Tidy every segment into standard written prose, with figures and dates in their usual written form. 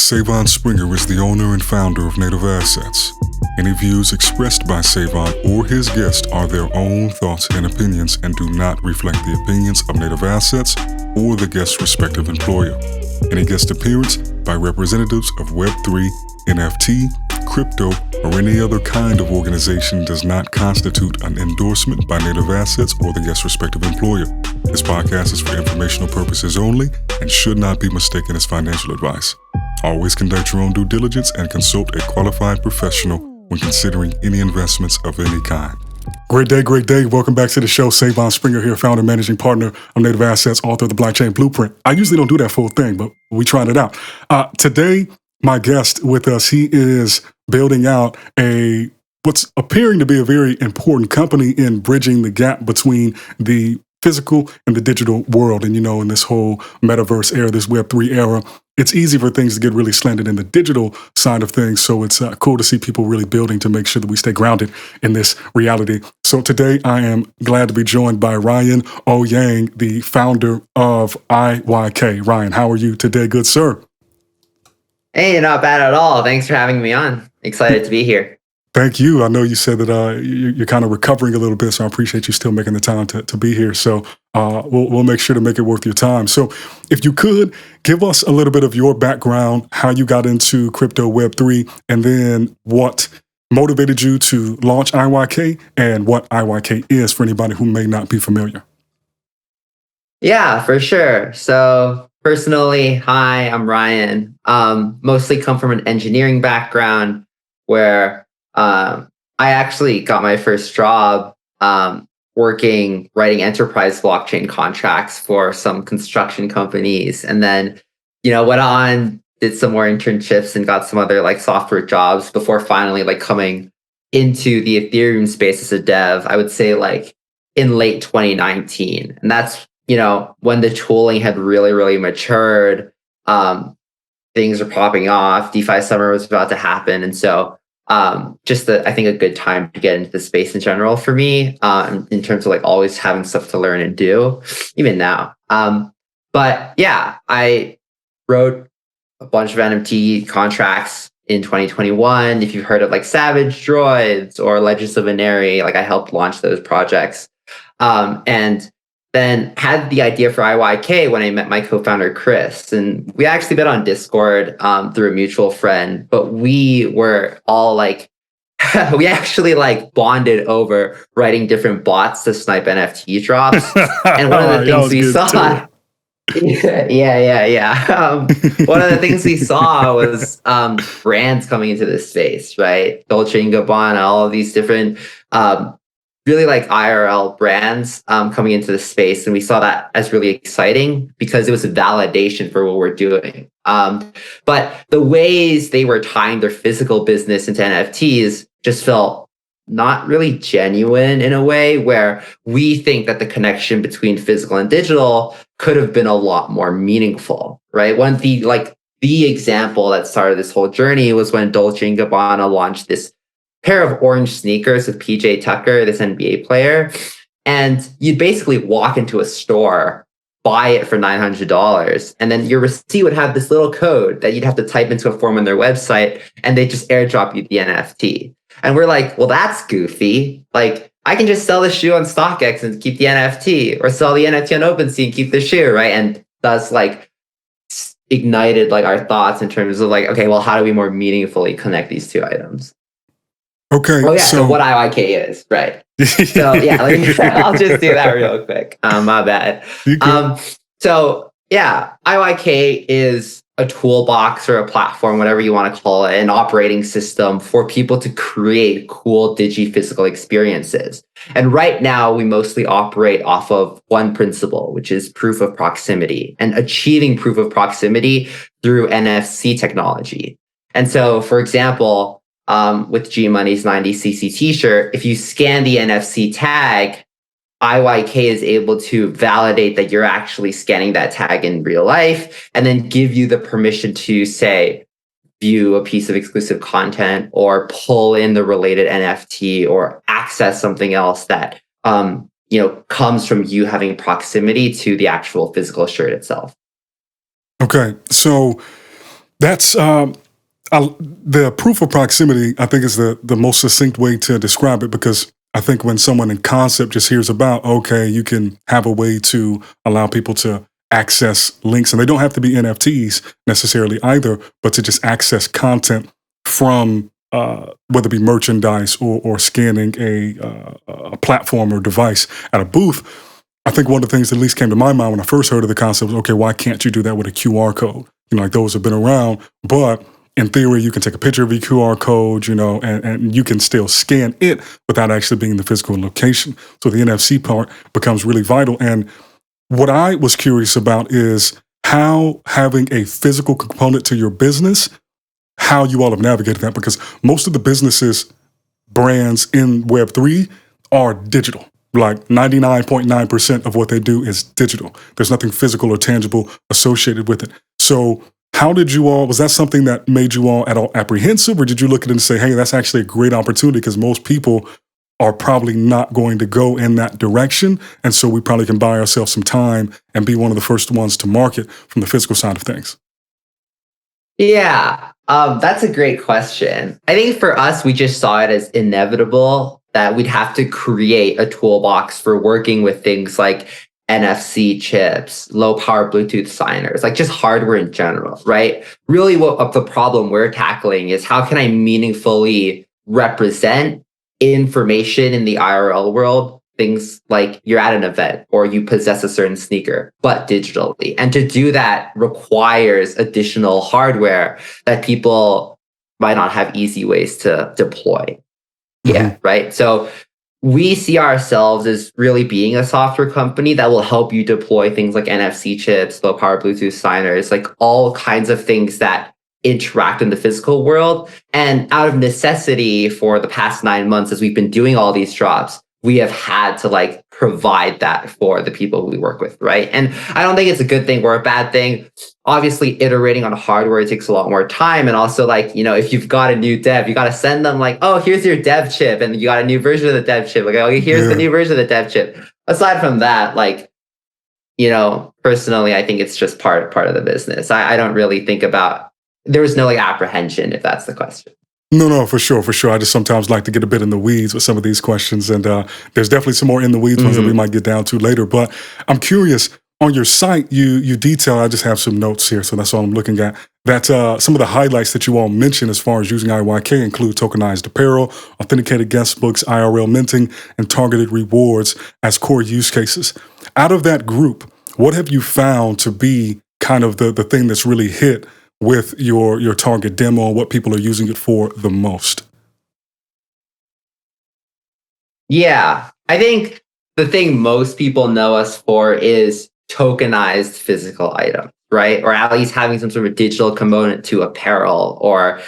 Sae'Von Springer is the owner and founder of Native Assets. Any views expressed by Sae'Von or his guest are their own thoughts and opinions and do not reflect the opinions of Native Assets or the guest's respective employer. Any guest appearance by representatives of Web3, NFT, crypto, or any other kind of organization does not constitute an endorsement by Native Assets or the guest's respective employer. This podcast is for informational purposes only and should not be mistaken as financial advice. Always conduct your own due diligence and consult a qualified professional when considering any investments of any kind. Great day. Welcome back to the show. Sae'Von Springer here, founder and managing partner of Native Assets, author of the Blockchain Blueprint. I usually don't do that full thing, but we tried it out. Today, my guest with us, he is building out what's appearing to be a very important company in bridging the gap between the physical and the digital world. And, in this whole metaverse era, this Web3 era, it's easy for things to get really slanted in the digital side of things. So it's cool to see people really building to make sure that we stay grounded in this reality. So today I am glad to be joined by Ryan Ouyang, the founder of IYK. Ryan, how are you today, good sir? Hey, not bad at all. Thanks for having me on. Excited to be here. Thank you. I know you said that you're kind of recovering a little bit, so I appreciate you still making the time to be here. So we'll make sure to make it worth your time. So if you could, give us a little bit of your background, how you got into crypto Web3, and then what motivated you to launch IYK and what IYK is for anybody who may not be familiar. Yeah, for sure. So personally, hi, I'm Ryan. Mostly come from an engineering background where I actually got my first job writing enterprise blockchain contracts for some construction companies. And then, went on, did some more internships and got some other software jobs before finally coming into the Ethereum space as a dev, I would say in late 2019. And that's, when the tooling had really, really matured. Things are popping off. DeFi summer was about to happen. And so I think a good time to get into the space in general for me, in terms of always having stuff to learn and do, even now. But yeah, I wrote a bunch of NFT contracts in 2021. If you've heard of Savage Droids or Legends of Veneri, I helped launch those projects. And then had the idea for IYK when I met my co-founder, Chris. And we actually met on Discord through a mutual friend, but we were all we actually bonded over writing different bots to snipe NFT drops. And one of the things we saw... Yeah. One of the things we saw was brands coming into this space, right? Dolce & Gabbana, all of these different... really IRL brands coming into the space. And we saw that as really exciting because it was a validation for what we're doing. But the ways they were tying their physical business into NFTs just felt not really genuine in a way where we think that the connection between physical and digital could have been a lot more meaningful, right? One of the example that started this whole journey was when Dolce & Gabbana launched this pair of orange sneakers with PJ Tucker, this NBA player. And you'd basically walk into a store, buy it for $900, and then your receipt would have this little code that you'd have to type into a form on their website, and they just airdrop you the NFT. And we're like, well, that's goofy. I can just sell the shoe on StockX and keep the NFT, or sell the NFT on OpenSea and keep the shoe, right? And thus ignited our thoughts in terms of okay, well, how do we more meaningfully connect these two items? Okay. Oh yeah. So what IYK is, right? So yeah, I'll just do that real quick. My bad. So yeah, IYK is a toolbox or a platform, whatever you want to call it, an operating system for people to create cool digi-physical experiences. And right now, we mostly operate off of one principle, which is proof of proximity, and achieving proof of proximity through NFC technology. And so, for example, with gmoney's 90cc t-shirt, if you scan the NFC tag, IYK is able to validate that you're actually scanning that tag in real life, and then give you the permission to, say, view a piece of exclusive content or pull in the related NFT or access something else that comes from you having proximity to the actual physical shirt itself. Okay, so That's the proof of proximity, I think, is the most succinct way to describe it, because I think when someone in concept just hears about, okay, you can have a way to allow people to access links, and they don't have to be NFTs necessarily either, but to just access content from whether it be merchandise or scanning a platform or device at a booth. I think one of the things that at least came to my mind when I first heard of the concept was, okay, why can't you do that with a QR code? Like those have been around, but in theory, you can take a picture of your QR code, and you can still scan it without actually being in the physical location. So the NFC part becomes really vital. And what I was curious about is how having a physical component to your business, how you all have navigated that, because most of the businesses, brands in Web3 are digital. Like 99.9% of what they do is digital. There's nothing physical or tangible associated with it. So how did you all, was that something that made you all at all apprehensive, or did you look at it and say, hey, that's actually a great opportunity because most people are probably not going to go in that direction, and so we probably can buy ourselves some time and be one of the first ones to market from the physical side of things? Yeah, that's a great question. I think for us, we just saw it as inevitable that we'd have to create a toolbox for working with things like NFC chips, low power Bluetooth signers, like just hardware in general, right? Really, what the problem we're tackling is how can I meaningfully represent information in the IRL world? Things like you're at an event or you possess a certain sneaker, but digitally. And to do that requires additional hardware that people might not have easy ways to deploy. Yeah, right. So we see ourselves as really being a software company that will help you deploy things like NFC chips, low power Bluetooth signers, like all kinds of things that interact in the physical world. And out of necessity for the past 9 months, as we've been doing all these drops, we have had to like provide that for the people we work with, right? And I don't think it's a good thing or a bad thing. Obviously, iterating on hardware takes a lot more time. And also, like, if you've got a new dev, you got to send them like, oh, here's your dev chip. And you got a new version of the dev chip. Like, oh, here's the new version of the dev chip. Aside from that, like, personally, I think it's just part of the business. I don't really think about, there was no like apprehension, if that's the question. No, for sure. I just sometimes like to get a bit in the weeds with some of these questions, and there's definitely some more in the weeds ones that we might get down to later. But I'm curious, on your site, you detail, I just have some notes here, so that's all I'm looking at, that some of the highlights that you all mentioned as far as using IYK include tokenized apparel, authenticated guest books, IRL minting, and targeted rewards as core use cases. Out of that group, what have you found to be kind of the thing that's really hit with your target demo and what people are using it for the most? Yeah, I think the thing most people know us for is tokenized physical items, right? Or at least having some sort of digital component to apparel, or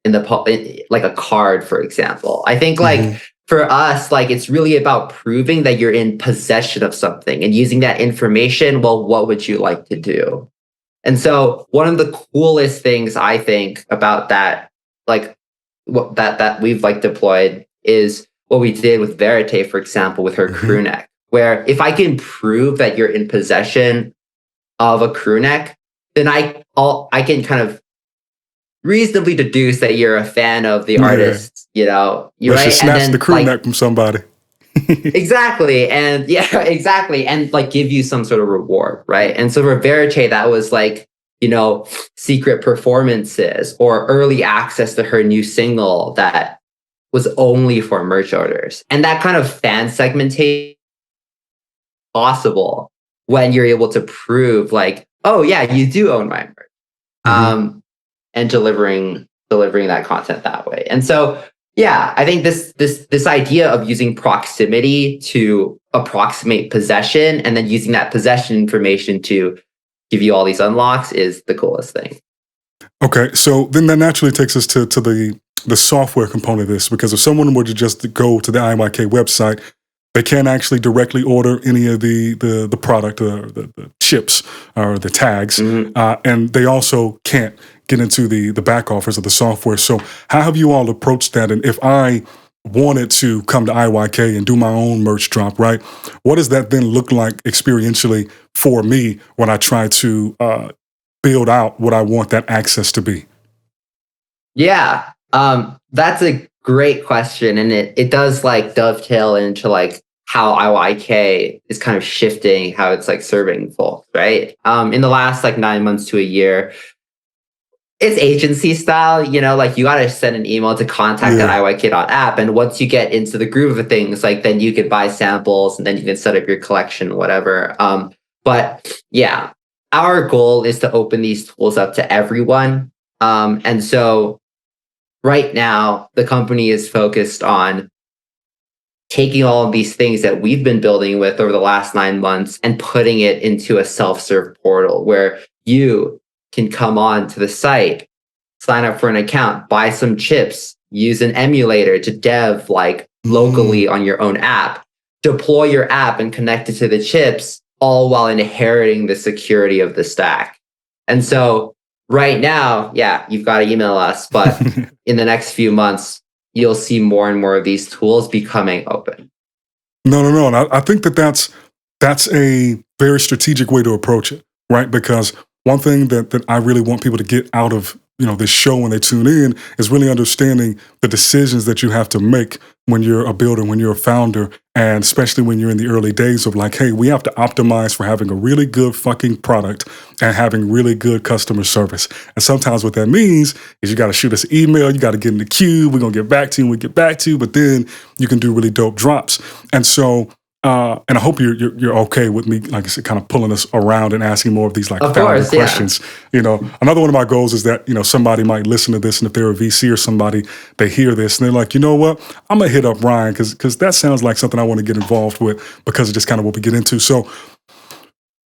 like a card, for example. I think like for us, like it's really about proving that you're in possession of something and using that information. Well, what would you like to do? And so one of the coolest things I think about that, like what that we've like deployed, is what we did with Verite, for example, with her crew neck, where if I can prove that you're in possession of a crew neck, then I can kind of reasonably deduce that you're a fan of the artist, you're Let's right. just snatch and then, the crew like, neck from somebody. Exactly. And yeah, exactly. And like give you some sort of reward, right? And so for Verite, that was like, secret performances or early access to her new single that was only for merch orders. And that kind of fan segmentation possible when you're able to prove like, oh yeah, you do own my merch. And delivering that content that way. And so yeah, I think this idea of using proximity to approximate possession and then using that possession information to give you all these unlocks is the coolest thing. Okay, so then that naturally takes us to the software component of this, because if someone were to just go to the IYK website, they can't actually directly order any of the product, the chips or the tags, and they also can't get into the back office of the software. So how have you all approached that? And if I wanted to come to IYK and do my own merch drop, right, what does that then look like experientially for me when I try to build out what I want that access to be? Yeah, that's a great question, and it does like dovetail into like how IYK is kind of shifting how it's like serving folks, right? In the last like 9 months to a year, it's agency style, like you got to send an email to contact at Yeah. iyk.app. And once you get into the groove of things, like then you could buy samples and then you can set up your collection, whatever. But yeah, our goal is to open these tools up to everyone. And so right now, the company is focused on taking all of these things that we've been building with over the last 9 months and putting it into a self-serve portal where you can come on to the site, sign up for an account, buy some chips, use an emulator to dev like locally on your own app, deploy your app and connect it to the chips, all while inheriting the security of the stack. And so right now, yeah, you've got to email us, but in the next few months, you'll see more and more of these tools becoming open. No. And I think that's a very strategic way to approach it, right? Because one thing that I really want people to get out of this show when they tune in is really understanding the decisions that you have to make when you're a builder, when you're a founder, and especially when you're in the early days of like, hey, we have to optimize for having a really good fucking product and having really good customer service. And sometimes what that means is you got to shoot us an email, you got to get in the queue, we're going to get back to you, we get back to you, but then you can do really dope drops. And so and I hope you're okay with me, like I said, kind of pulling us around and asking more of these like founder questions. Another one of my goals is that somebody might listen to this, and if they're a VC or somebody, they hear this and they're like, you know what, I'm gonna hit up Ryan because that sounds like something I want to get involved with because of just kind of what we get into. So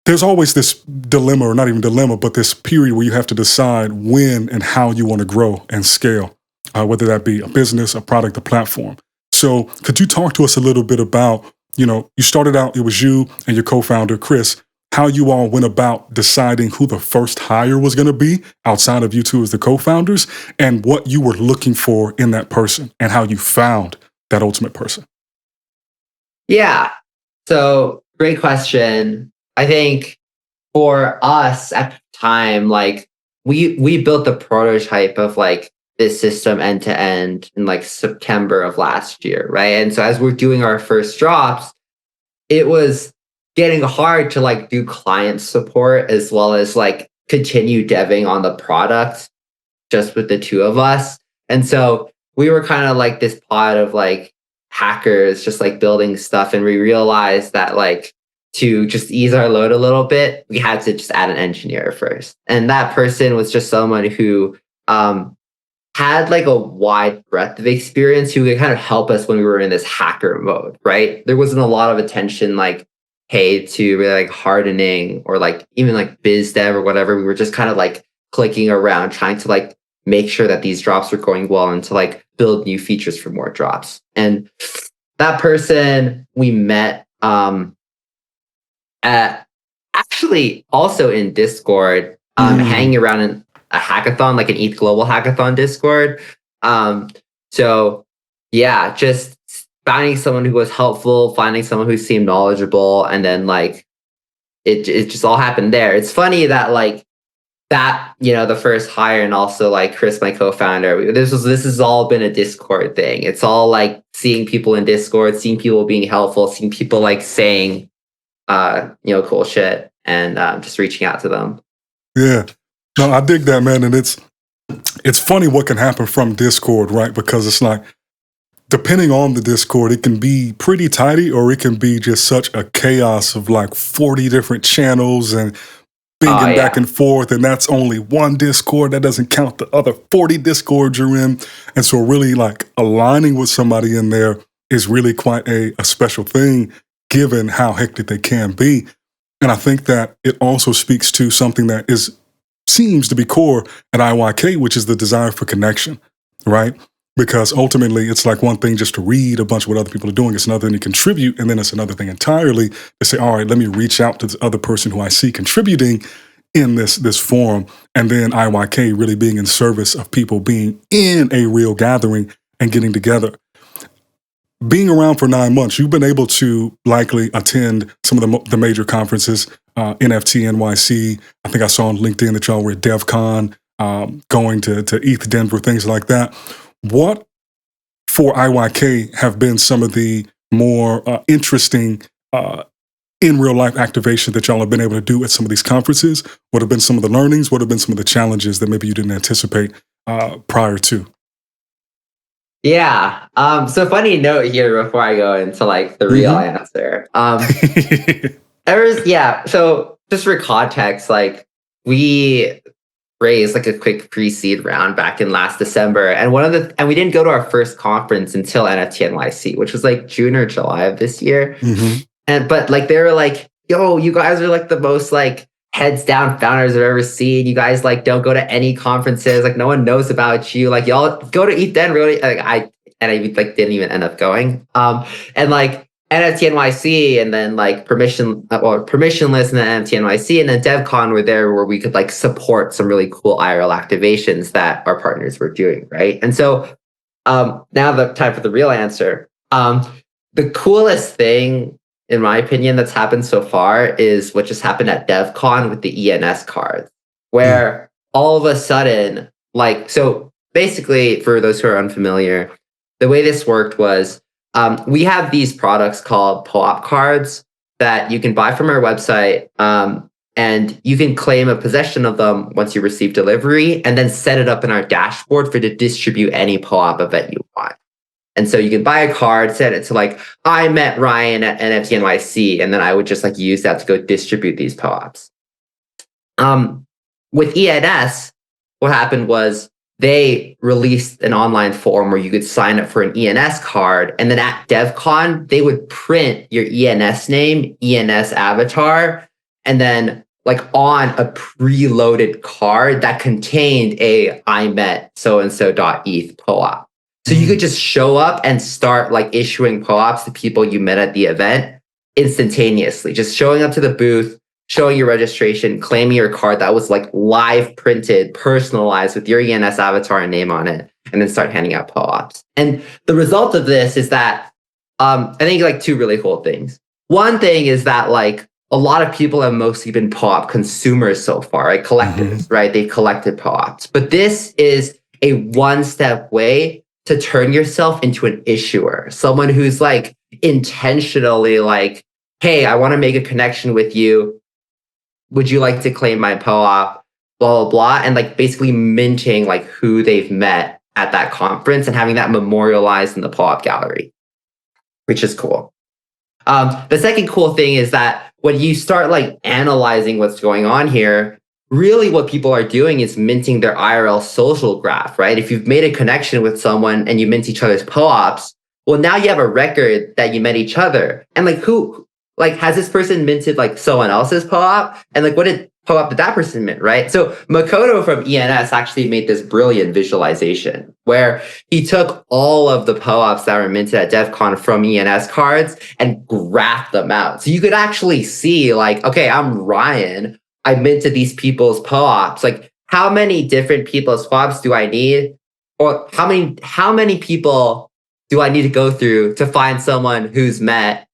there's always this dilemma, or not even dilemma, but this period where you have to decide when and how you want to grow and scale, whether that be a business, a product, a platform. So could you talk to us a little bit about, you started out, it was you and your co-founder, Chris, how you all went about deciding who the first hire was going to be outside of you two as the co-founders, and what you were looking for in that person and how you found that ultimate person? Yeah. So great question. I think for us at the time, like we built the prototype of like this system end to end in like September of last year, right? And so as we're doing our first drops, it was getting hard to like do client support as well as like continue deving on the product just with the two of us. And so we were kind of like this pod of like hackers just like building stuff, and we realized that like to just ease our load a little bit, we had to just add an engineer first. And that person was just someone who had like a wide breadth of experience who could kind of help us when we were in this hacker mode, right? There wasn't a lot of attention like paid to really like hardening or like even like biz dev or whatever. We were just kind of like clicking around trying to like make sure that these drops were going well and to like build new features for more drops. And that person we met at actually also in Discord, hanging around in a hackathon, like an ETH Global Hackathon Discord. So yeah, just finding someone who was helpful, finding someone who seemed knowledgeable, and then like it just all happened there. It's funny that like that, the first hire, and also like Chris, my co-founder, this has all been a Discord thing. It's all like seeing people in Discord, seeing people being helpful, seeing people like saying cool shit, and just reaching out to them. Yeah. No, I dig that, man. And it's funny what can happen from Discord, right? Because it's like, depending on the Discord, it can be pretty tidy, or it can be just such a chaos of like 40 different channels and binging back and forth. And that's only one Discord. That doesn't count the other 40 Discords you're in. And so really like aligning with somebody in there is really quite a special thing, given how hectic they can be. And I think that it also speaks to something that seems to be core at IYK, which is the desire for connection, right? Because ultimately, it's like one thing just to read a bunch of what other people are doing. It's another thing to contribute. And then it's another thing entirely to say, all right, let me reach out to this other person who I see contributing in this forum. And then IYK really being in service of people being in a real gathering and getting together. Being around for 9 months, you've been able to likely attend some of the major conferences, NFT NYC. I think I saw on LinkedIn that y'all were at DevCon, going to ETH Denver, things like that. What for IYK have been some of the more interesting in real life activation that y'all have been able to do at some of these conferences? What have been some of the learnings? What have been some of the challenges that maybe you didn't anticipate prior to? Yeah. So funny note here before I go into like the real answer. So just for context, like we raised like a quick pre-seed round back in last December. And we didn't go to our first conference until NFT NYC, which was like June or July of this year. But like they were like, yo, you guys are like the most like heads down founders I've ever seen. You guys like don't go to any conferences. Like no one knows about you. Like y'all go to ETH Den really. I like didn't even end up going. And like NFT NYC and then like permissionless and then NFT NYC and then DevCon were there where we could like support some really cool IRL activations that our partners were doing, right? And so now the time for the real answer. The coolest thing, in my opinion, that's happened so far is what just happened at DevCon with the ENS cards, where all of a sudden, like, so basically for those who are unfamiliar, the way this worked was we have these products called POAP cards that you can buy from our website, and you can claim a possession of them once you receive delivery and then set it up in our dashboard for to distribute any POAP event you want. And so you can buy a card, set it to like, I met Ryan at NFT NYC, and then I would just like use that to go distribute these POAPs. With ENS, what happened was they released an online form where you could sign up for an ENS card. And then at DevCon, they would print your ENS name, ENS avatar, and then like on a preloaded card that contained a I met so-and-so.eth POAP. So you could just show up and start like issuing POAPs to people you met at the event instantaneously. Just showing up to the booth, showing your registration, claiming your card that was like live printed, personalized with your ENS avatar and name on it, and then start handing out POAPs. And the result of this is that I think like two really cool things. One thing is that like a lot of people have mostly been POAP consumers so far, right? Collectors, right? They collected POAPs. But this is a one-step way to turn yourself into an issuer, someone who's like intentionally like, hey, I want to make a connection with you. Would you like to claim my POAP? Blah, blah, blah. And like basically minting like who they've met at that conference and having that memorialized in the POAP gallery, which is cool. The second cool thing is that when you start like analyzing what's going on here, really what people are doing is minting their IRL social graph, right? If you've made a connection with someone and you mint each other's POAPs, well, now you have a record that you met each other. And like who, like has this person minted like someone else's POAP? And like what POAP did that person mint, right? So Makoto from ENS actually made this brilliant visualization where he took all of the POAPs that were minted at DevCon from ENS cards and graphed them out. So you could actually see like, okay, I'm Ryan. I minted these people's POAPs. Like, how many different people's POAPs do I need? Or how many people do I need to go through to find someone who's met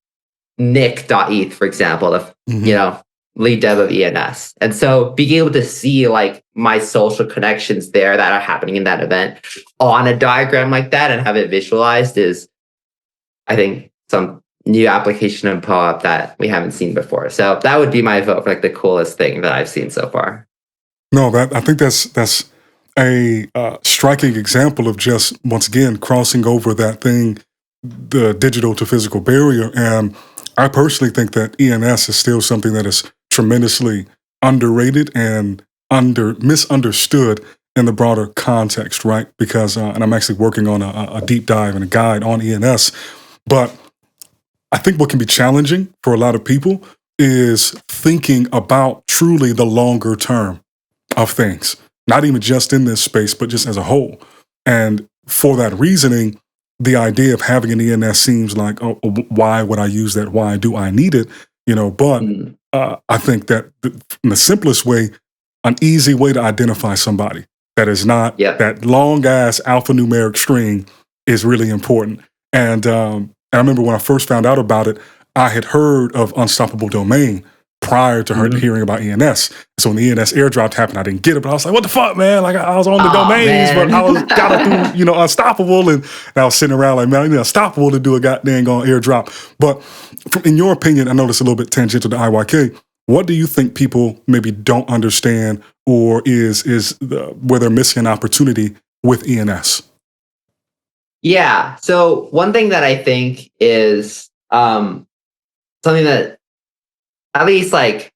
Nick.eth, for example, the you know, lead dev of ENS. And so being able to see like my social connections there that are happening in that event on a diagram like that and have it visualized is, I think, some new application of POAP that we haven't seen before. So that would be my vote for like the coolest thing that I've seen so far. No, I think that's a striking example of just, once again, crossing over that thing, the digital to physical barrier. And I personally think that ENS is still something that is tremendously underrated and misunderstood in the broader context, right? Because, and I'm actually working on a deep dive and a guide on ENS, but I think what can be challenging for a lot of people is thinking about truly the longer term of things, not even just in this space, but just as a whole. And for that reasoning, the idea of having an ENS seems like, oh, why would I use that? Why do I need it? You know, but I think that in the simplest way, an easy way to identify somebody that is not that long ass alphanumeric string is really important. And I remember when I first found out about it, I had heard of Unstoppable Domain prior to her hearing about ENS. So when the ENS airdrop happened, I didn't get it, but I was like, what the fuck, man? Like I was on the domains, man. but I was got it through, Unstoppable. And I was sitting around like, man, I need Unstoppable to do a goddamn airdrop. But in your opinion, I know this a little bit tangential to IYK. What do you think people maybe don't understand or where they're missing an opportunity with ENS? Yeah. So one thing that I think is something that at least like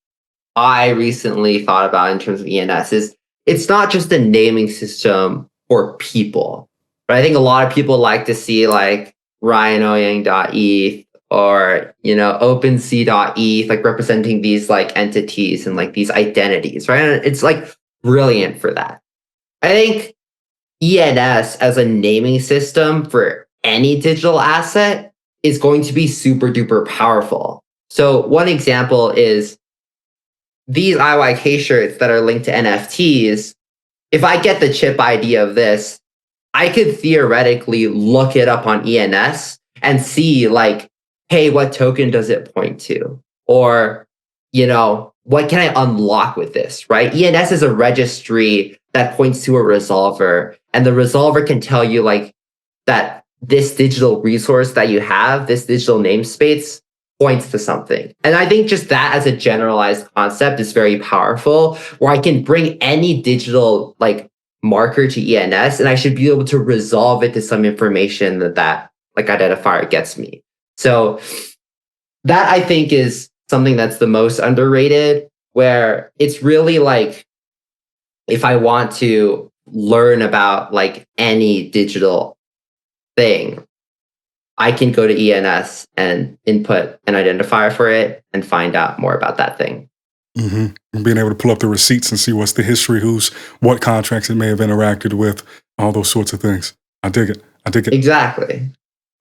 I recently thought about in terms of ENS is it's not just a naming system for people. But I think a lot of people like to see like RyanOuyang.eth or OpenSea.eth, like representing these like entities and like these identities, right? And it's like brilliant for that. I think ENS as a naming system for any digital asset is going to be super duper powerful. So one example is these IYK shirts that are linked to NFTs. If I get the chip ID of this, I could theoretically look it up on ENS and see like, hey, what token does it point to? Or, what can I unlock with this, right? ENS is a registry that points to a resolver, and the resolver can tell you like that this digital resource that you have, this digital namespace, points to something. And I think just that as a generalized concept is very powerful, where I can bring any digital like marker to ENS and I should be able to resolve it to some information that like identifier gets me. So that I think is something that's the most underrated, where it's really like, if I want to learn about like any digital thing, I can go to ENS and input an identifier for it and find out more about that thing. Mm-hmm. And being able to pull up the receipts and see what's the history, what contracts it may have interacted with, all those sorts of things. I dig it. Exactly.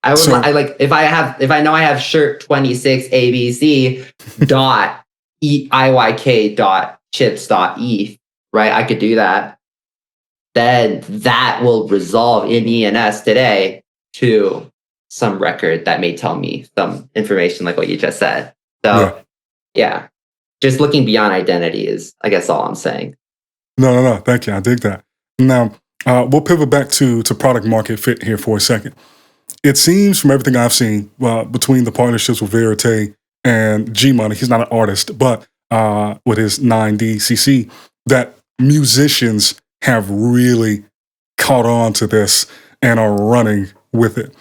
If I know I have shirt 26 ABC dot IYK dot chips dot ETH, right? I could do that. Then that will resolve in ENS today to some record that may tell me some information like what you just said. So yeah. Just looking beyond identity is, I guess, all I'm saying. No. Thank you. I dig that. Now, we'll pivot back to product market fit here for a second. It seems from everything I've seen between the partnerships with Verite and gmoney, he's not an artist, but with his 9DCC, that musicians have really caught on to this and are running with it.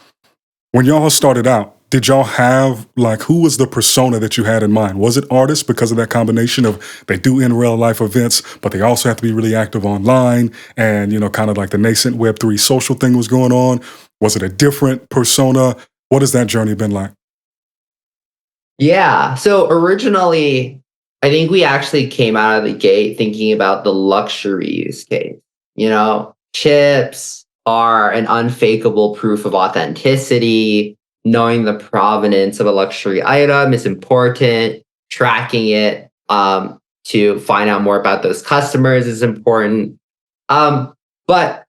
When y'all started out, did y'all have, like, who was the persona that you had in mind? Was it artists because of that combination of they do in real life events, but they also have to be really active online and, kind of like the nascent Web3 social thing was going on? Was it a different persona? What has that journey been like? Yeah. So originally, I think we actually came out of the gate thinking about the luxury use case. Chips are an unfakeable proof of authenticity. Knowing the provenance of a luxury item is important. Tracking it to find out more about those customers is important. But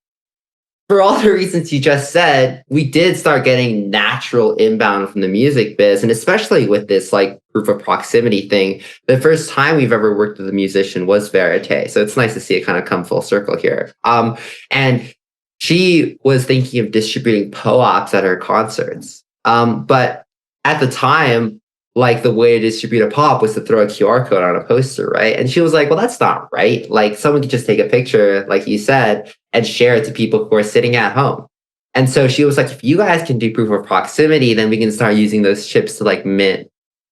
for all the reasons you just said, we did start getting natural inbound from the music biz, and especially with this like proof of proximity thing. The first time we've ever worked with a musician was Verite, so it's nice to see it kind of come full circle here. And she was thinking of distributing POAPs at her concerts. But at the time, like the way to distribute a pop was to throw a QR code on a poster, right? And she was like, well, that's not right. Like someone could just take a picture, like you said, and share it to people who are sitting at home. And so she was like, if you guys can do proof of proximity, then we can start using those chips to like mint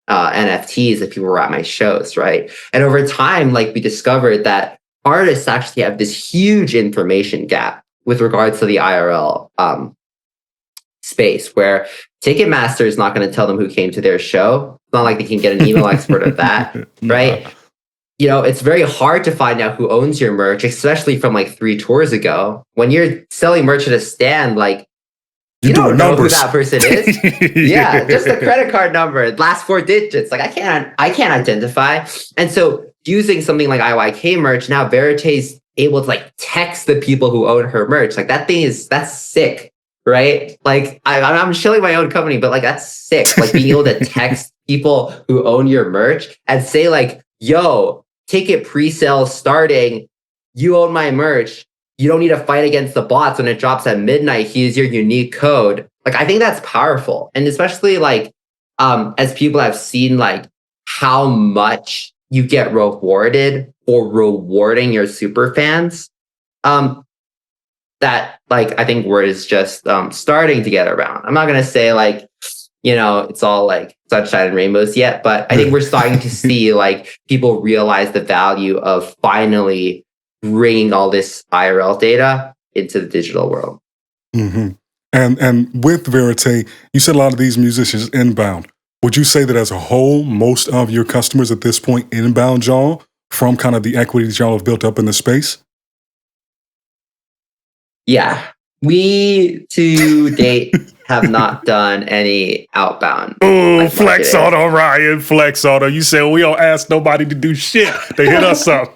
NFTs if people were at my shows, right? And over time, like we discovered that artists actually have this huge information gap with regards to the IRL space, where Ticketmaster is not going to tell them who came to their show. It's not like they can get an email expert of that, right? It's very hard to find out who owns your merch, especially from like 3 tours ago. When you're selling merch at a stand, like you don't know who that person is. Yeah, just the credit card number, last 4 digits. Like I can't identify. And so using something like IYK merch, now Verite's able to like text the people who own her merch. Like that's sick. Right? Like I'm shilling my own company, but like that's sick. Like being able to text people who own your merch and say like, yo, ticket pre-sale starting, you own my merch. You don't need to fight against the bots when it drops at midnight. Here's your unique code. Like, I think that's powerful. And especially like, as people have seen like how much you get rewarded for rewarding your super fans, that like I think word is just starting to get around. I'm not gonna say like, it's all like sunshine and rainbows yet, but I think we're starting to see like people realize the value of finally bringing all this IRL data into the digital world. Mm-hmm. And with Verite, you said a lot of these musicians inbound. Would you say that as a whole, most of your customers at this point inbound y'all from kind of the equity that y'all have built up in the space? Yeah, we to date have not done any outbound. Oh, like flex auto, Ryan, flex auto. You said we don't ask nobody to do shit. They hit us up.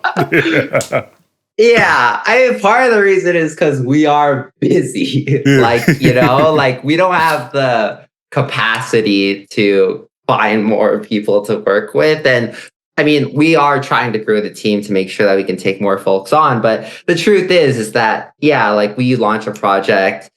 Yeah, I mean, part of the reason is because we are busy. Yeah. Like, like we don't have the capacity to find more people to work with. And I mean, we are trying to grow the team to make sure that we can take more folks on. But the truth is that, yeah, like we launch a project,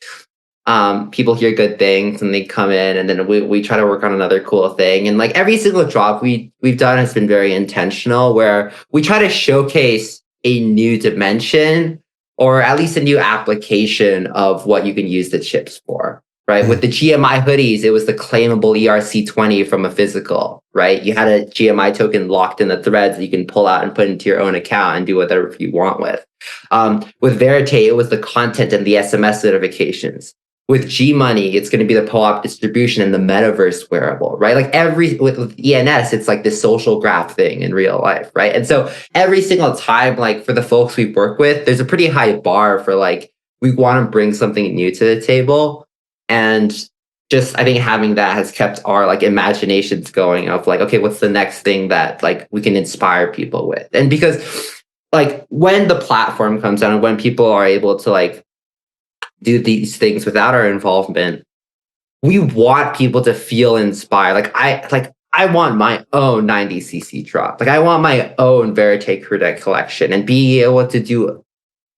people hear good things and they come in, and then we try to work on another cool thing. And like every single drop we've done has been very intentional, where we try to showcase a new dimension or at least a new application of what you can use the chips for. Right. With the GMI hoodies, it was the claimable ERC20 from a physical, right? You had a GMI token locked in the threads that you can pull out and put into your own account and do whatever you want with. With Verite, it was the content and the SMS notifications. With gmoney, it's going to be the POAP distribution and the metaverse wearable, right? Like with ENS, it's like this social graph thing in real life, right? And so every single time, like for the folks we work with, there's a pretty high bar for like, we want to bring something new to the table. And just, I think having that has kept our like imaginations going of like, okay, what's the next thing that like we can inspire people with? And because like when the platform comes out and when people are able to like do these things without our involvement, we want people to feel inspired. I want my own 90cc drop. Like I want my own Verite Credit collection, and being able to do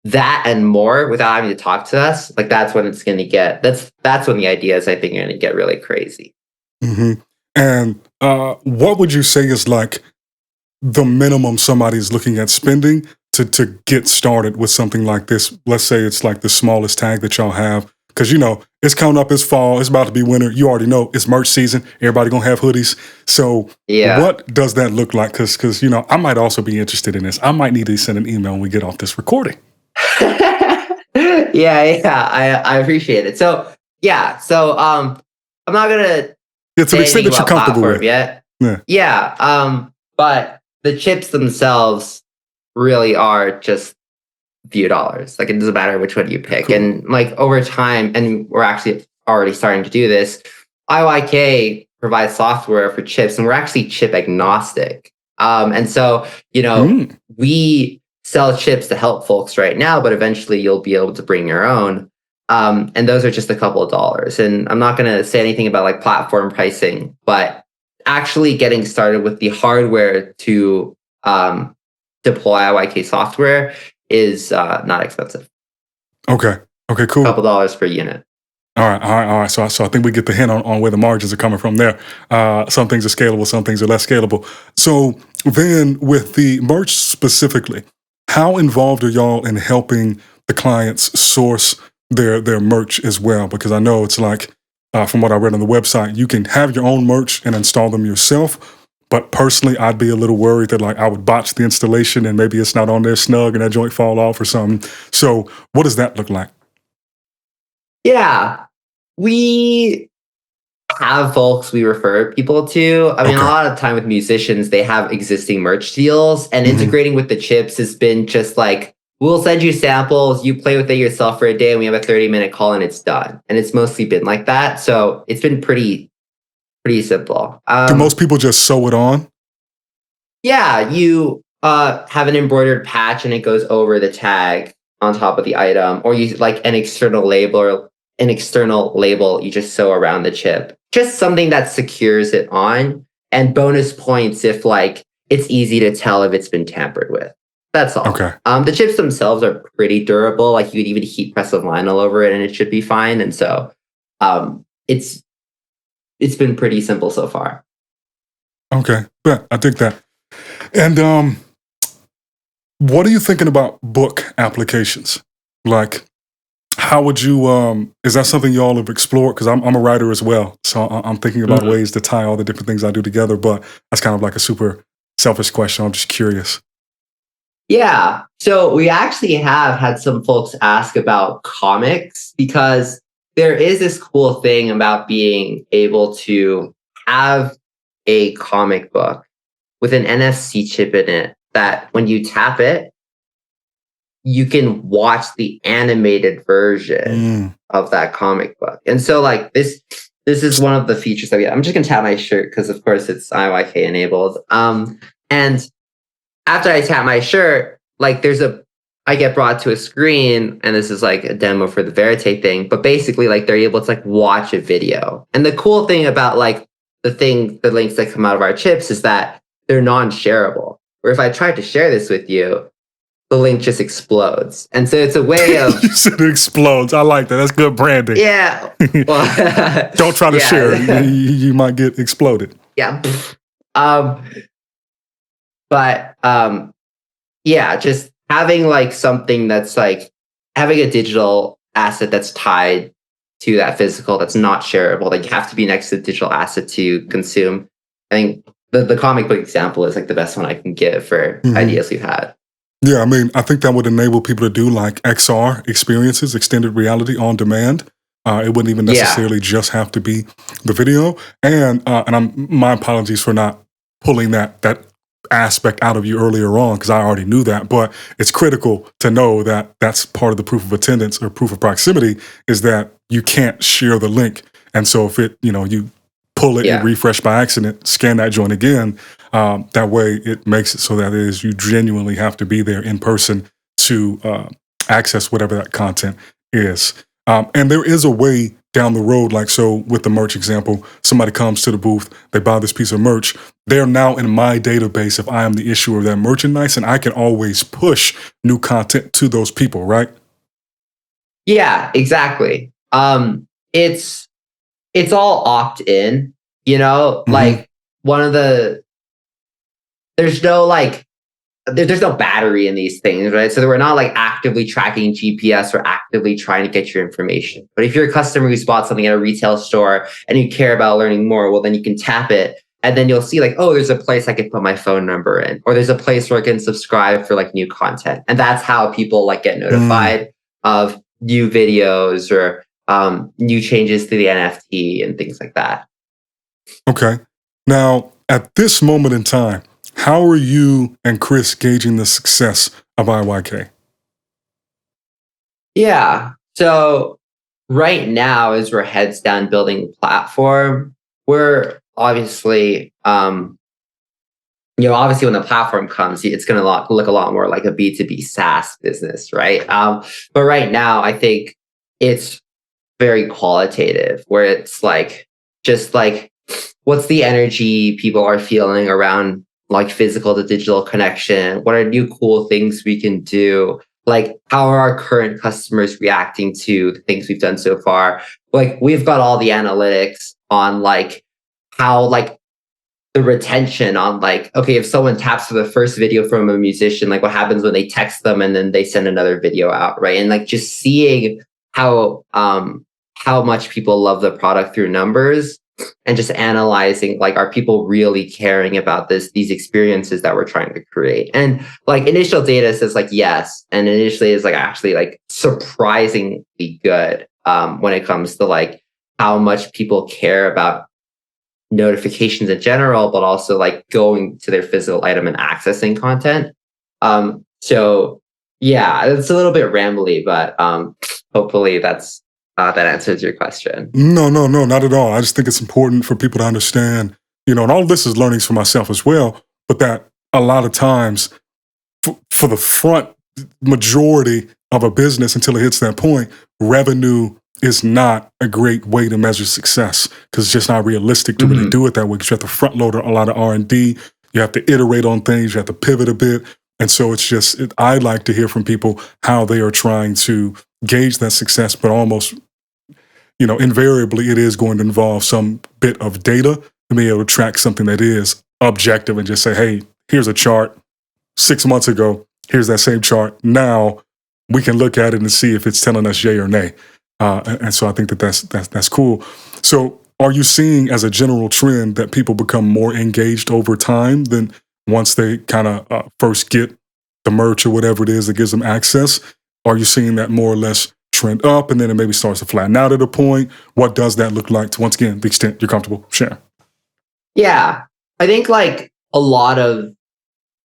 that and more without having to talk to us, like that's when it's going to get, that's when the ideas I think are going to get really crazy. Mm-hmm. And what would you say is like the minimum somebody's looking at spending to get started with something like this? Let's say it's like the smallest tag that y'all have, because it's coming up, it's fall, it's about to be winter. You already know it's merch season. Everybody gonna have hoodies. So yeah, what does that look like? Because I might also be interested in this. I might need to send an email when we get off this recording. Yeah, I appreciate it. So yeah, I'm not gonna to the extent that you're comfortable with yet. But the chips themselves really are just a few dollars. Like it doesn't matter which one you pick. Cool. And like over time, and we're actually already starting to do this, IYK provides software for chips, and we're actually chip agnostic. And so we sell chips to help folks right now, but eventually you'll be able to bring your own. And those are just a couple of dollars. And I'm not going to say anything about like platform pricing, but actually getting started with the hardware to deploy IYK software is not expensive. Okay, cool. A couple dollars per unit. All right. So I think we get the hint on where the margins are coming from there. Some things are scalable, some things are less scalable. So then with the merch specifically, how involved are y'all in helping the clients source their merch as well? Because I know it's like, from what I read on the website, you can have your own merch and install them yourself. But personally, I'd be a little worried that like I would botch the installation and maybe it's not on there snug and that joint fall off or something. So what does that look like? Yeah, we have folks we refer people to. I mean, a lot of time with musicians, they have existing merch deals, and integrating with the chips has been just like, we'll send you samples, you play with it yourself for a day, and we have a 30-minute call and it's done. And it's mostly been like that. So it's been pretty simple. Do most people just sew it on? Yeah, you have an embroidered patch and it goes over the tag on top of the item, or you like an external label you just sew around the chip. Just something that secures it on. and bonus points if like it's easy to tell if it's been tampered with. That's all. Okay. The chips themselves are pretty durable. Like you could even heat press a vinyl over it and it should be fine. And so it's been pretty simple so far. Okay. Yeah, I think that. And what are you thinking about book applications? Like, how would you, is that something y'all have explored? Because I'm a writer as well. So I'm thinking about ways to tie all the different things I do together, but that's kind of like a super selfish question. I'm just curious. Yeah. So we actually have had some folks ask about comics because there is this cool thing about being able to have a comic book with an NFC chip in it that when you tap it, you can watch the animated version of that comic book. And so like this is one of the features that I'm just gonna tap my shirt because of course it's IYK enabled. And after I tap my shirt, like I get brought to a screen, and this is like a demo for the Verite thing, but basically like they're able to like watch a video. And the cool thing about like the links that come out of our chips is that they're non-shareable. Where if I tried to share this with you, the link just explodes. And so it's a way of... You said it explodes. I like that. That's good branding. Yeah. Well, don't try to share. You might get exploded. Yeah. Yeah, just having like something that's like having a digital asset that's tied to that physical that's not shareable. Like you have to be next to the digital asset to consume. I think the comic book example is like the best one I can give for ideas we've had. Yeah, I mean, I think that would enable people to do like XR experiences, extended reality on demand. It wouldn't even necessarily just have to be the video. And my apologies for not pulling that aspect out of you earlier on because I already knew that. But it's critical to know that that's part of the proof of attendance or proof of proximity is that you can't share the link. And so if you pull it and refresh by accident, scan that joint again. That way it makes it so that it is you genuinely have to be there in person to access whatever that content is. And there is a way down the road, like so with the merch example, somebody comes to the booth, they buy this piece of merch. They're now in my database if I am the issuer of that merchandise, and I can always push new content to those people, right? Yeah, exactly. It's all opt-in, like there's no battery in these things, right? So we're not like actively tracking GPS or actively trying to get your information. But if you're a customer who's bought something at a retail store and you care about learning more, well, then you can tap it and then you'll see like, oh, there's a place I can put my phone number in, or there's a place where I can subscribe for like new content. And that's how people like get notified of new videos or new changes to the NFT and things like that. Okay. Now, at this moment in time, how are you and Chris gauging the success of IYK? Yeah. So right now, as we're heads down building the platform, we're obviously, obviously when the platform comes, it's going to look a lot more like a B2B SaaS business, right? But right now, I think it's very qualitative, where it's like, just like, what's the energy people are feeling around like physical to digital connection? What are new cool things we can do? Like, how are our current customers reacting to the things we've done so far? Like, we've got all the analytics on like how like the retention on like, okay, if someone taps for the first video from a musician, like what happens when they text them and then they send another video out, right? And like just seeing how much people love the product through numbers, and just analyzing like, are people really caring about these experiences that we're trying to create? And like initial data says like yes, and initially is like actually like surprisingly good when it comes to like how much people care about notifications in general, but also like going to their physical item and accessing content. So yeah, it's a little bit rambly, but hopefully that answers your question. No, not at all. I just think it's important for people to understand, and all of this is learnings for myself as well, but that a lot of times for the front majority of a business until it hits that point, revenue is not a great way to measure success because it's just not realistic to really do it that way because you have to front load a lot of R&D. You have to iterate on things. You have to pivot a bit. And so it's just, I like to hear from people how they are trying to gauge that success, but almost, invariably it is going to involve some bit of data to be able to track something that is objective and just say, hey, here's a chart 6 months ago. Here's that same chart. Now we can look at it and see if it's telling us yay or nay. And so I think that's cool. So are you seeing as a general trend that people become more engaged over time than once they kind of first get the merch or whatever it is that gives them access? Are you seeing that more or less trend up and then it maybe starts to flatten out at a point? What does that look like to, once again, the extent you're comfortable sharing? Yeah, I think like a lot of,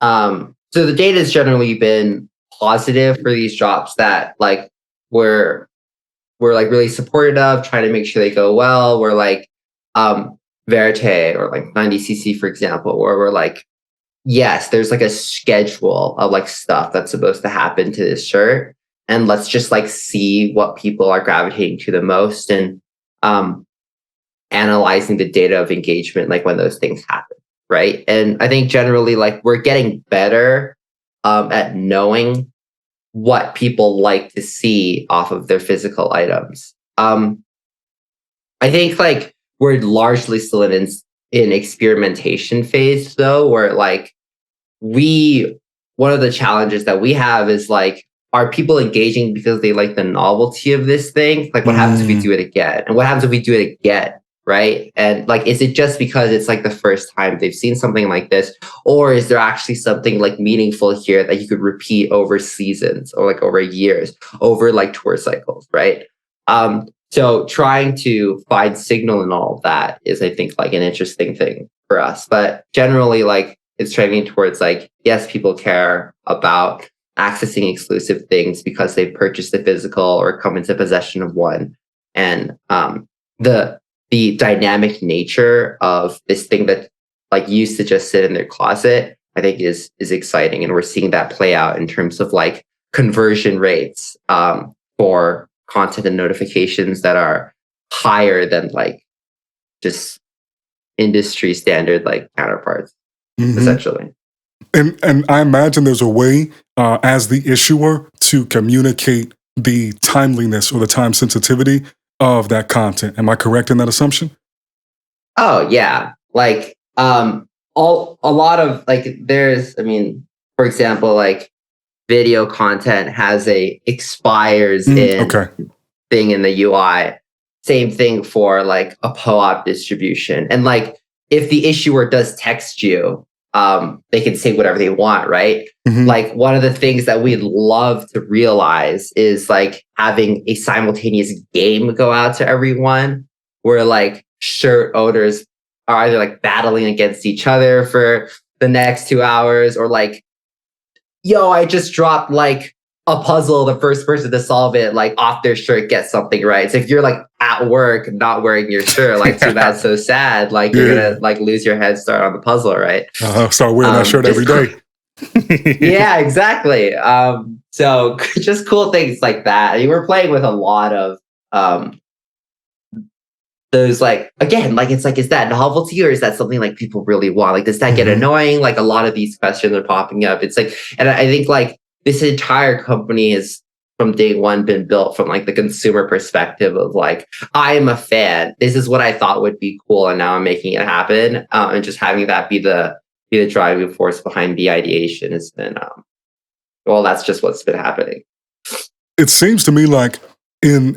so the data has generally been positive for these drops that like we're like really supportive of, trying to make sure they go well. We're like Verite or like 90cc, for example, where we're like, yes, there's like a schedule of like stuff that's supposed to happen to this shirt. And let's just like see what people are gravitating to the most and analyzing the data of engagement, like when those things happen. Right. And I think generally like we're getting better at knowing what people like to see off of their physical items. I think like we're largely still in experimentation phase though, where like one of the challenges that we have is like, are people engaging because they like the novelty of this thing? Like what happens if we do it again? And what happens if we do it again? Right. And like, is it just because it's like the first time they've seen something like this? Or is there actually something like meaningful here that you could repeat over seasons or like over years, over like tour cycles? Right. So trying to find signal in all of that is, I think, like an interesting thing for us. But generally, like it's trending towards like, yes, people care about accessing exclusive things because they've purchased a physical or come into possession of one. And the dynamic nature of this thing that like used to just sit in their closet, I think is exciting. And we're seeing that play out in terms of like conversion rates for content and notifications that are higher than like just industry standard like counterparts, essentially. And I imagine there's a way as the issuer to communicate the timeliness or the time sensitivity of that content. Am I correct in that assumption? Oh yeah. Like a lot of like for example, like video content has a expires in thing in the UI. Same thing for like a POAP distribution. And like if the issuer does text you, they can say whatever they want, right? Like one of the things that we'd love to realize is like having a simultaneous game go out to everyone where like shirt owners are either like battling against each other for the next 2 hours or like, yo, I just dropped like a puzzle. The first person to solve it, like off their shirt, gets something right. So if you're like at work, not wearing your shirt, like too bad, so sad. Like you're gonna like lose your head start on the puzzle, right? Start wearing that shirt every day. Yeah, exactly. So just cool things like that. I mean, we're playing with a lot of those like, again, like it's like, is that novelty or is that something like people really want? Like, does that get annoying? Like a lot of these questions are popping up. It's like, and I think like this entire company has from day one been built from like the consumer perspective of like, I am a fan. This is what I thought would be cool. And now I'm making it happen. And just having that be the driving force behind the ideation has been, that's just what's been happening. It seems to me like in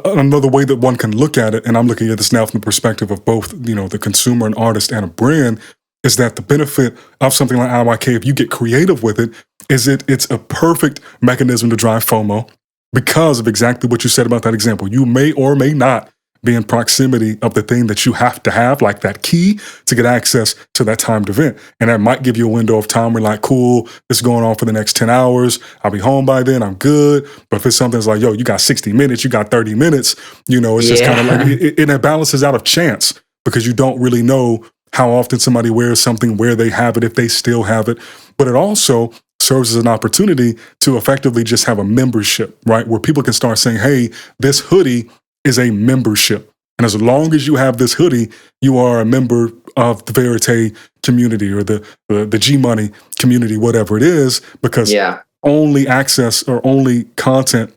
another way that one can look at it, and I'm looking at this now from the perspective of both, the consumer, an artist, and a brand, is that the benefit of something like IYK, if you get creative with it, is it's a perfect mechanism to drive FOMO because of exactly what you said about that example. You may or may not be in proximity of the thing that you have to have, like that key to get access to that timed event. And that might give you a window of time where like, cool, this is going on for the next 10 hours. I'll be home by then, I'm good. But if it's something that's like, yo, you got 60 minutes, you got 30 minutes, it's just kind of like, it balances out of chance because you don't really know how often somebody wears something, where they have it, if they still have it. But it also serves as an opportunity to effectively just have a membership, right? Where people can start saying, hey, this hoodie is a membership. And as long as you have this hoodie, you are a member of the Verite community or the gmoney community, whatever it is, because only access or only content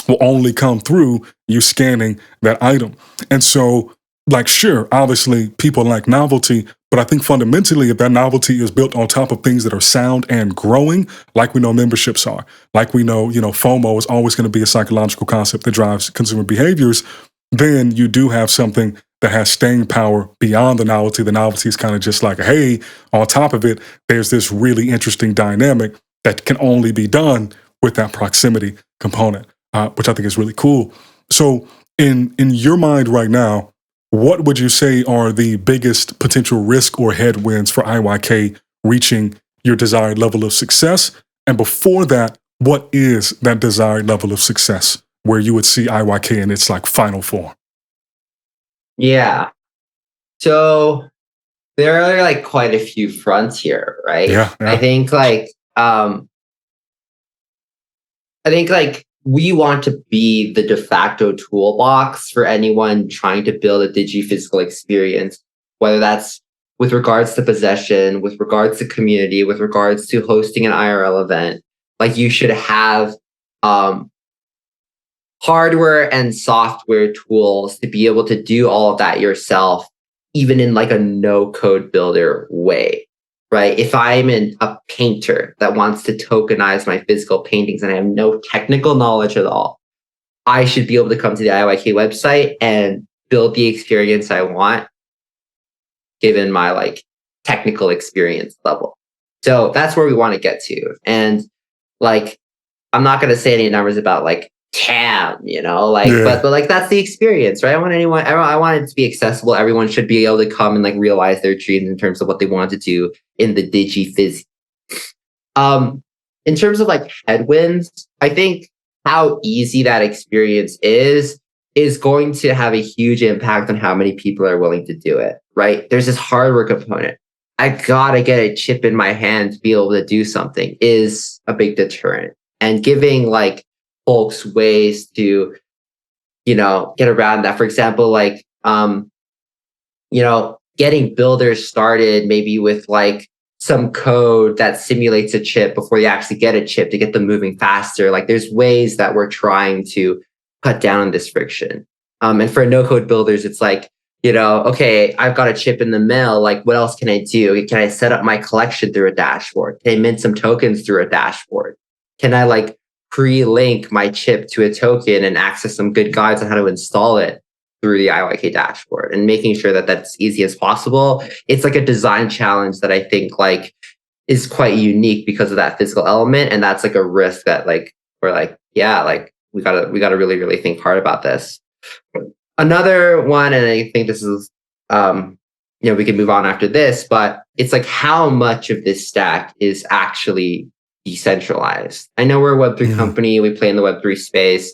will only come through you scanning that item. And so, like, sure, obviously people like novelty, but I think fundamentally if that novelty is built on top of things that are sound and growing, like we know memberships are, like we know, FOMO is always going to be a psychological concept that drives consumer behaviors, then you do have something that has staying power beyond the novelty. The novelty is kind of just like, hey, on top of it, there's this really interesting dynamic that can only be done with that proximity component, which I think is really cool. So in your mind right now, what would you say are the biggest potential risk or headwinds for IYK reaching your desired level of success? And before that, what is that desired level of success where you would see IYK in its like final form? Yeah. So there are like quite a few fronts here, right? Yeah. I think we want to be the de facto toolbox for anyone trying to build a digi-physical experience, whether that's with regards to possession, with regards to community, with regards to hosting an IRL event. Like, you should have hardware and software tools to be able to do all of that yourself, even in like a no-code builder way. Right? If I'm a painter that wants to tokenize my physical paintings and I have no technical knowledge at all, I should be able to come to the IYK website and build the experience I want, given my like technical experience level. So that's where we want to get to. And like, I'm not going to say any numbers about like TAM, but like that's the experience, right? I want it to be accessible. Everyone should be able to come and like realize their dreams in terms of what they want to do in the digi-phys. In terms of like headwinds, I think how easy that experience is going to have a huge impact on how many people are willing to do it, right? There's this hardware component. I gotta get a chip in my hand to be able to do something is a big deterrent. And giving like folks ways to, get around that. For example, like, getting builders started maybe with like some code that simulates a chip before you actually get a chip to get them moving faster. Like, there's ways that we're trying to cut down on this friction. And for no-code builders, it's like, okay, I've got a chip in the mail. Like, what else can I do? Can I set up my collection through a dashboard? Can I mint some tokens through a dashboard? Can I like pre-link my chip to a token and access some good guides on how to install it through the IYK dashboard, and making sure that that's easy as possible? It's like a design challenge that I think like is quite unique because of that physical element. And that's like a risk that like, we're like, yeah, like we gotta really, really think hard about this. Another one, and I think this is, we can move on after this, but it's like how much of this stack is actually decentralized. I know we're a Web3 company. We play in the Web3 space.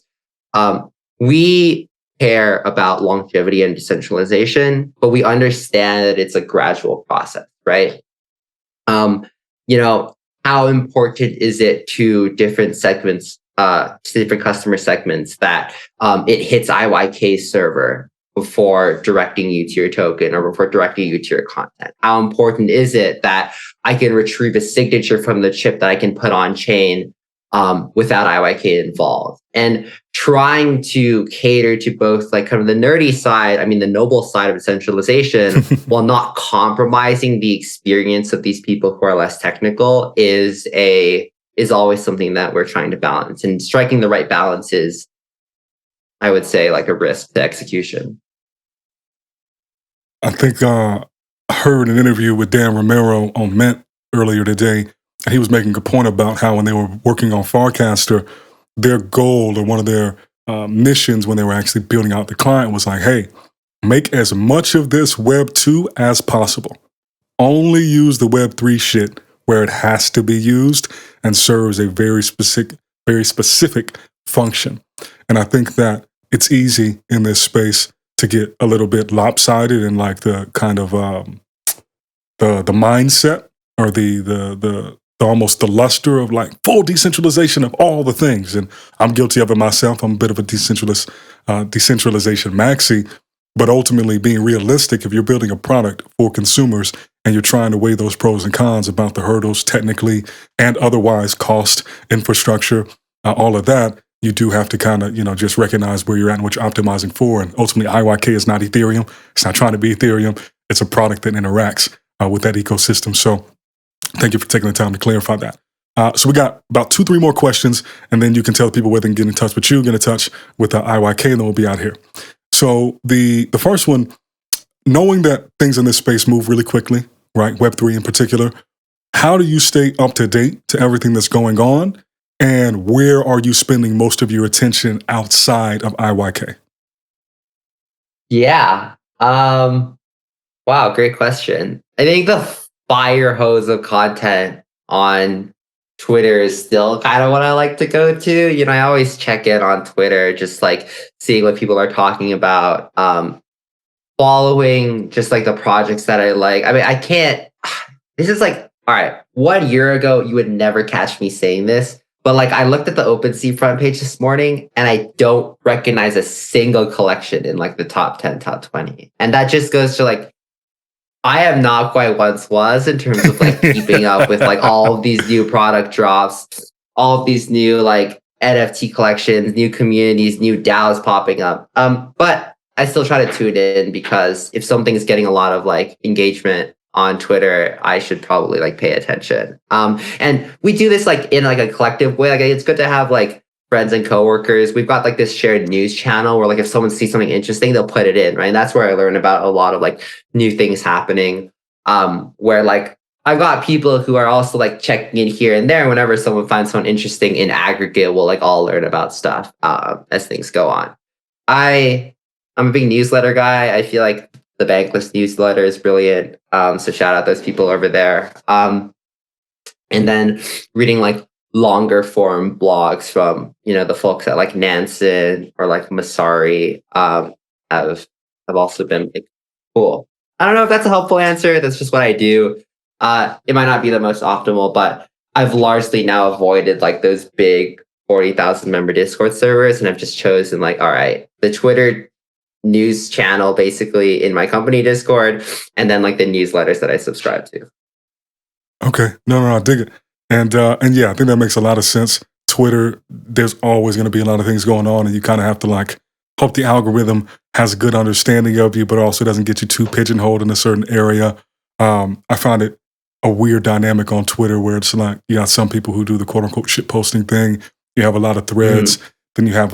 We care about longevity and decentralization, but we understand that it's a gradual process, right? How important is it to different segments, to different customer segments, that it hits IYK's server before directing you to your token or before directing you to your content? How important is it that I can retrieve a signature from the chip that I can put on chain without IYK involved? And trying to cater to both like kind of the nerdy side, the noble side of decentralization, while not compromising the experience of these people who are less technical is always something that we're trying to balance. And striking the right balance is, I would say, like a risk to execution. I think I heard an interview with Dan Romero on Mint earlier today, and he was making a point about how when they were working on Farcaster, their goal or one of their missions when they were actually building out the client was like, hey, make as much of this Web 2 as possible. Only use the Web 3 shit where it has to be used and serves a very specific function. And I think that it's easy in this space to get a little bit lopsided in like the kind of the mindset or the almost the luster of like full decentralization of all the things. And I'm guilty of it myself. I'm a bit of a decentralization maxi. But ultimately, being realistic, if you're building a product for consumers and you're trying to weigh those pros and cons about the hurdles technically and otherwise, cost, infrastructure, all of that, you do have to kind of, just recognize where you're at and what you're optimizing for. And ultimately, IYK is not Ethereum. It's not trying to be Ethereum. It's a product that interacts with that ecosystem. So thank you for taking the time to clarify that. So we got about 2-3 more questions, and then you can tell people where they can get in touch with you, get in touch with IYK, and then we'll be out here. So the first one, knowing that things in this space move really quickly, right? Web3 in particular, how do you stay up to date to everything that's going on? And where are you spending most of your attention outside of IYK? Yeah. Wow, great question. I think the fire hose of content on Twitter is still kind of what I like to go to. I always check in on Twitter, just like seeing what people are talking about, following just like the projects that I like. I mean, I can't, this is like, all right, 1 year ago, you would never catch me saying this, but like I looked at the OpenSea front page this morning and I don't recognize a single collection in like the top 10, top 20. And that just goes to like, I am not quite once was in terms of like keeping up with like all of these new product drops, all of these new like NFT collections, new communities, new DAOs popping up. But I still try to tune in because if something is getting a lot of like engagement on Twitter, I should probably like pay attention. And we do this like in like a collective way. Like it's good to have like friends and coworkers. We've got like this shared news channel where like if someone sees something interesting, they'll put it in, right? And that's where I learn about a lot of like new things happening. Where like I've got people who are also like checking in here and there. Whenever someone finds someone interesting in aggregate, we'll like all learn about stuff as things go on. I'm a big newsletter guy. I feel like the Bankless newsletter is brilliant. So shout out those people over there. And then reading like longer form blogs from the folks at like Nansen or like Masari have also been like, cool. I don't know if that's a helpful answer. That's just what I do. It might not be the most optimal, but I've largely now avoided like those big 40,000 member Discord servers, and I've just chosen like, all right, the Twitter news channel basically in my company Discord, and then like the newsletters that I subscribe to. Okay, no, I dig it. And yeah, I think that makes a lot of sense. Twitter, there's always going to be a lot of things going on, and you kind of have to like hope the algorithm has a good understanding of you, but also doesn't get you too pigeonholed in a certain area. I find it a weird dynamic on Twitter where it's like you got some people who do the quote unquote shit posting thing. You have a lot of threads, then you have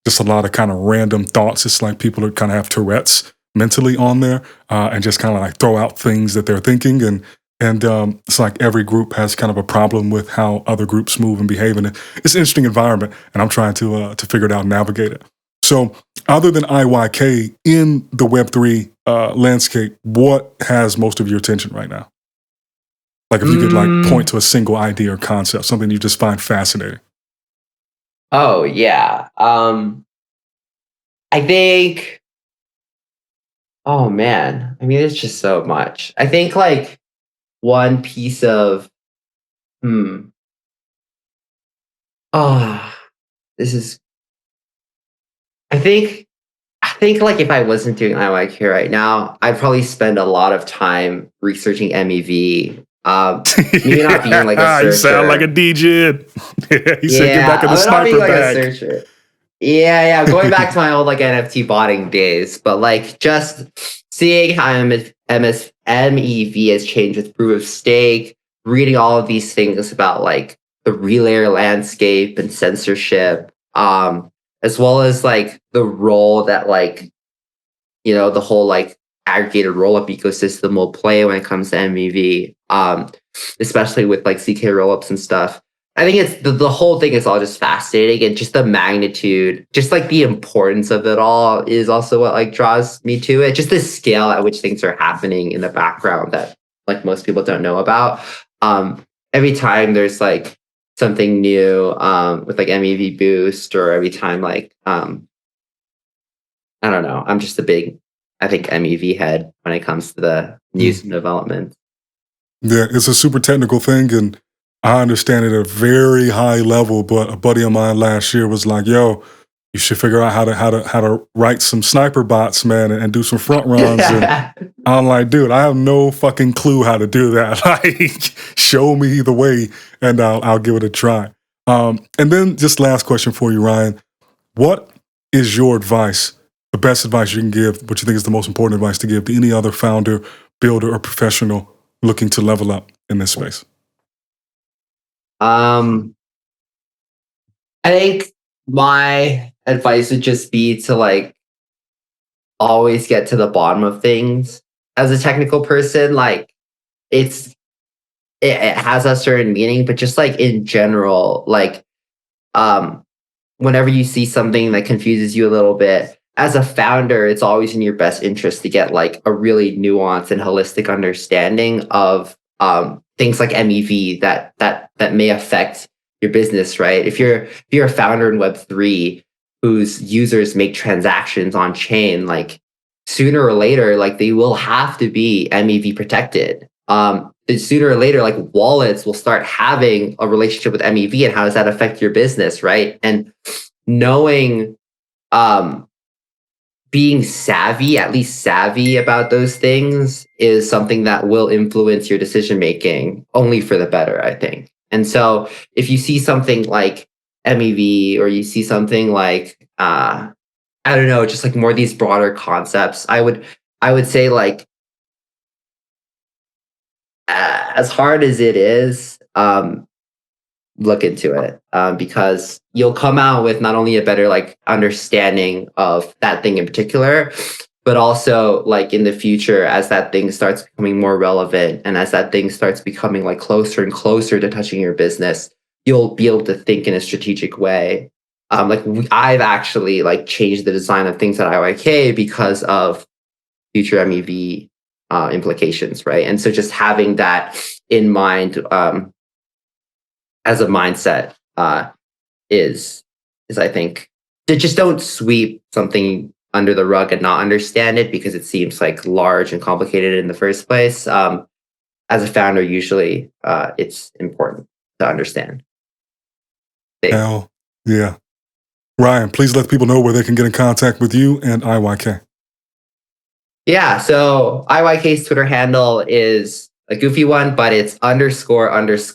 just a lot of kind of random thoughts. It's like people are kind of have Tourette's mentally on there and just kind of like throw out things that they're thinking. And it's like every group has kind of a problem with how other groups move and behave. And it's an interesting environment, and I'm trying to figure it out and navigate it. So other than IYK in the Web3 landscape, what has most of your attention right now? Like if you could like point to a single idea or concept, something you just find fascinating. Oh yeah. I think, oh man, I mean, it's just so much. I think like one piece of, this is, I think like if I wasn't doing IYK right now, I'd probably spend a lot of time researching MEV. Maybe not being like a searcher. You sound like a DJ. He said, "Get back in the sniper bag." A searcher. Yeah. Going back to my old like NFT botting days, but like just seeing how MEV has changed with proof of stake, reading all of these things about like the relayer landscape and censorship, as well as like the role that like the whole like aggregated rollup ecosystem will play when it comes to MEV, especially with like ZK rollups and stuff. I think it's the whole thing is all just fascinating, and just the magnitude, just like the importance of it all is also what like draws me to it. Just the scale at which things are happening in the background that like most people don't know about. Every time there's like something new with like MEV boost, or every time like I don't know. I'm just a big, I think, MEV head when it comes to the news and development. Yeah, it's a super technical thing, and I understand it at a very high level, but a buddy of mine last year was like, "Yo, you should figure out how to write some sniper bots, man, and do some front runs." And I'm like, "Dude, I have no fucking clue how to do that. Like, show me the way, and I'll give it a try." And then, just last question for you, Ryan: what is your advice? The best advice you can give? What you think is the most important advice to give to any other founder, builder, or professional looking to level up in this space? I think my advice would just be to like always get to the bottom of things. As a technical person, like it's it has a certain meaning, but just like in general, like um whenever you see something that confuses you a little bit, as a founder, it's always in your best interest to get like a really nuanced and holistic understanding of things like MEV that may affect your business, right? If you're a founder in Web3 whose users make transactions on chain, like sooner or later, like they will have to be MEV protected. And sooner or later, like wallets will start having a relationship with MEV, and how does that affect your business, right? And knowing, um, being savvy, at least savvy about those things, is something that will influence your decision making only for the better, I think. And so, if you see something like MEV, or you see something like I don't know, just like more of these broader concepts, I would say like as hard as it is, look into it, because you'll come out with not only a better like understanding of that thing in particular, but also like in the future, as that thing starts becoming more relevant, and as that thing starts becoming like closer and closer to touching your business, you'll be able to think in a strategic way. I've actually like changed the design of things at IYK because of future MEV implications, right? And so just having that in mind, as a mindset, is I think, just don't sweep something under the rug and not understand it because it seems like large and complicated in the first place. As a founder, usually it's important to understand things. Hell yeah. Ryan, please let people know where they can get in contact with you and IYK. Yeah, so IYK's Twitter handle is a goofy one, but it's __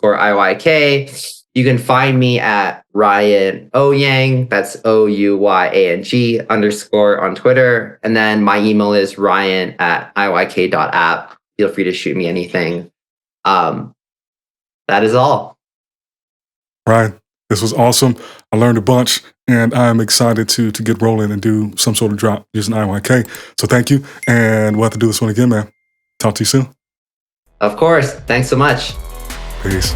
IYK. You can find me at Ryan Ouyang, that's OUYANG _ on Twitter. And then my email is ryan@iyk.app. Feel free to shoot me anything. Um, that is all. Ryan, this was awesome. I learned a bunch, and I'm excited to get rolling and do some sort of drop using IYK. So thank you, and we'll have to do this one again, man. Talk to you soon. Of course. Thanks so much. Peace.